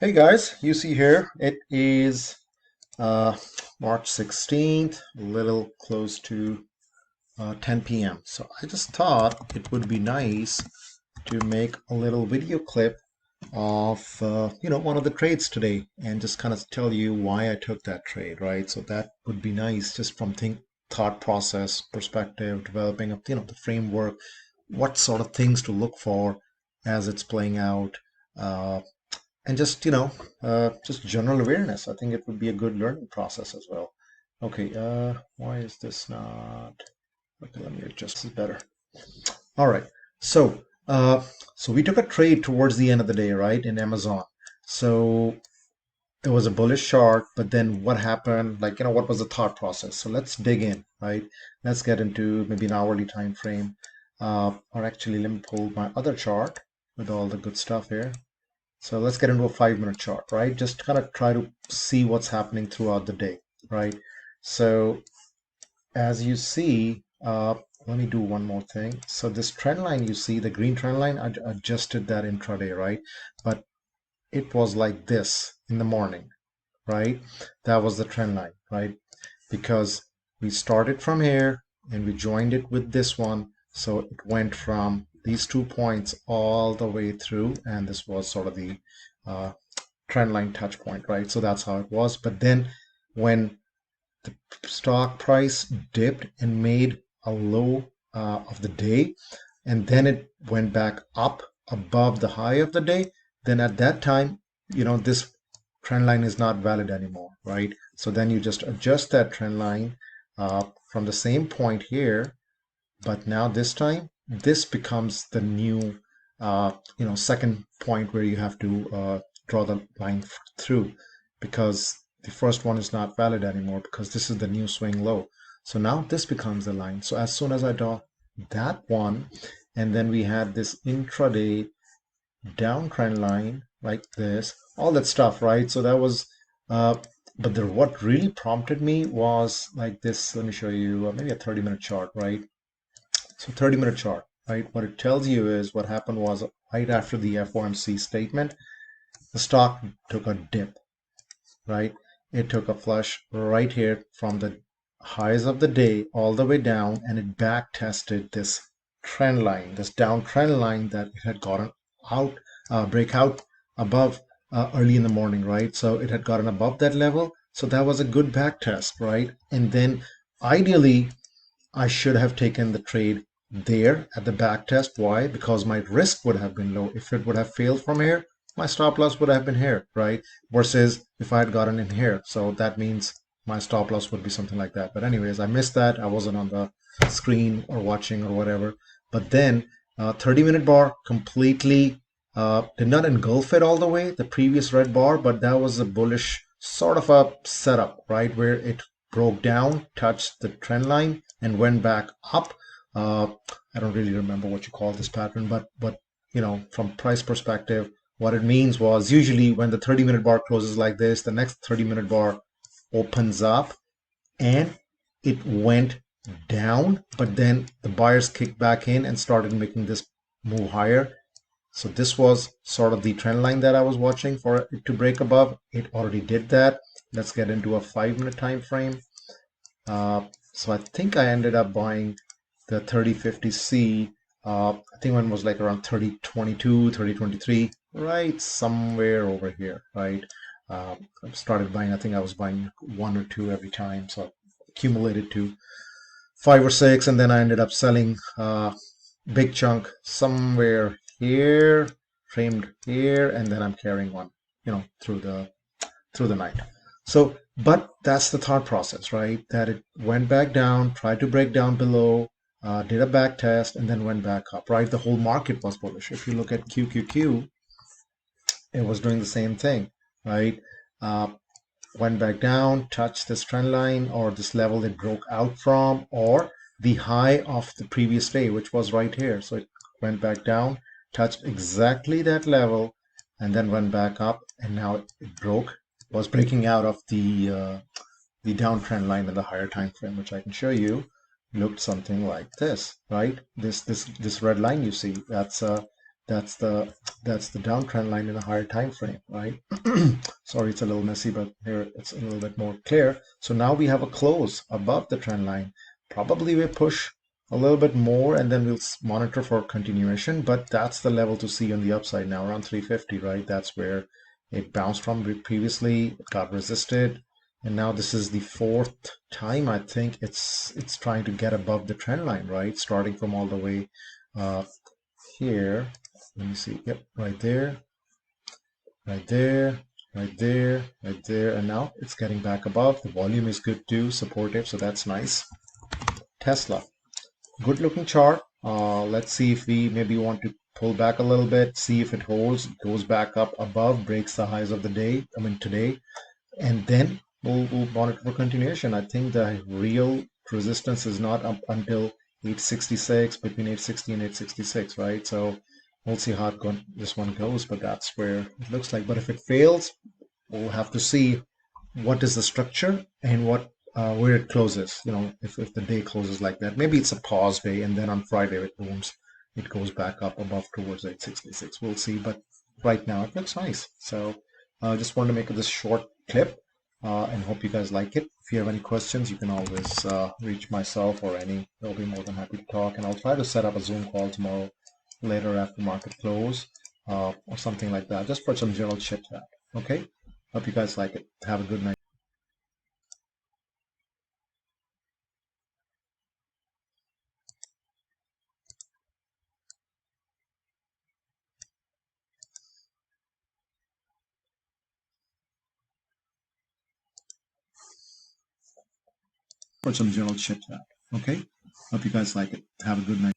Hey guys, you see here it is uh, March 16th, a little close to 10 p.m. So I just thought it would be nice to make a little video clip of one of the trades today and just kind of tell you why I took that trade, right? So that would be nice just from thought process perspective, developing up the framework, what sort of things to look for as it's playing out. And just general awareness. I think it would be a good learning process as well. Okay, why is this not? Okay, let me adjust. This is better. All right. So, so we took a trade towards the end of the day, right, in Amazon. So it was a bullish chart, but then what happened? What was the thought process? So let's dig in, right? Let's get into maybe an hourly time frame. Or actually, let me pull my other chart with all the good stuff here. So let's get into a 5-minute chart, right? Just kind of try to see what's happening throughout the day, right? So as you see, let me do one more thing. So this trend line you see, the green trend line, I adjusted that intraday, right? But it was like this in the morning, right? That was the trend line, right? Because we started from here and we joined it with this one. So it went from these 2 points all the way through, and this was sort of the uh, trend line touch point, right? So that's how it was. But then when the stock price dipped and made a low of the day, and then it went back up above the high of the day, then at that time, this trend line is not valid anymore, right? So then you just adjust that trend line from the same point here, but now this time, this becomes the new, second point where you have to draw the line through, because the first one is not valid anymore because this is the new swing low. So now this becomes the line. So as soon as I draw that one, and then we had this intraday downtrend line like this, all that stuff, right? So that was, uh, what really prompted me was like this. Let me show you maybe a 30-minute chart, right? So 30-minute chart, right? What it tells you is what happened was right after the FOMC statement, the stock took a dip, right? It took a flush right here from the highs of the day all the way down, and it back tested this trend line, this downtrend line that it had gotten out, breakout above early in the morning, right? So it had gotten above that level. So that was a good back test, right? And then ideally, I should have taken the trade there at the back test. Why? Because my risk would have been low. If it would have failed from here, my stop loss would have been here, right? Versus if I had gotten in here. So that means my stop loss would be something like that. But anyways, I missed that. I wasn't on the screen or watching or whatever. But then 30-minute bar completely did not engulf it all the way, the previous red bar, but that was a bullish sort of a setup, right? Where it broke down, touched the trend line, and went back up. Uh, I don't really remember what you call this pattern, but from price perspective, what it means was usually when the 30-minute bar closes like this, the next 30-minute bar opens up and it went down, but then the buyers kicked back in and started making this move higher. So this was sort of the trend line that I was watching for it to break above. It already did that. Let's get into a 5-minute time frame. So I think I ended up buying the 3050C. I think one was like around 3022, 3023, right somewhere over here, right? I started buying, I think I was buying one or two every time. So I accumulated to 5 or 6, and then I ended up selling big chunk somewhere here, framed here, and then I'm carrying one, through the night. So, but that's the thought process, right? That it went back down, tried to break down below, did a back test, and then went back up, right? The whole market was bullish. If you look at QQQ, it was doing the same thing, right? Went back down, touched this trend line or this level it broke out from, or the high of the previous day, which was right here. So it went back down, touched exactly that level, and then went back up, and now it was breaking out of the downtrend line in the higher time frame, which I can show you. Looked something like this, right? This red line you see, that's That's the downtrend line in a higher time frame, right? Sorry, it's a little messy, but here it's a little bit more clear. So now we have a close above the trend line. Probably we push a little bit more and then we'll monitor for continuation, but that's the level to see on the upside now, around 350, right? That's where it bounced from previously, it got resisted, and now this is the fourth time I think it's trying to get above the trend line, right? Starting from all the way here. Let me see. Yep, right there, right there, right there, right there, and now it's getting back above. The volume is good too, supportive, so that's nice. Tesla, good looking chart. Let's see if we maybe want to pull back a little bit, see if it holds, goes back up above, breaks the highs of the day, today, and then we'll monitor for continuation. I think the real resistance is not up until 866, between 860 and 866, right? So we'll see how this one goes, but that's where it looks like. But if it fails, we'll have to see what is the structure and what where it closes. If the day closes like that, maybe it's a pause day, and then on Friday it booms, it goes back up above towards 866. We'll see, but right now it looks nice. So I just wanted to make this short clip and hope you guys like it. If you have any questions, you can always reach myself or any. I'll be more than happy to talk, and I'll try to set up a Zoom call tomorrow later after market close or something like that, just for some general chit chat. Okay. Hope you guys like it. Have a good night. For some general chit chat. Okay. Hope you guys like it. Have a good night.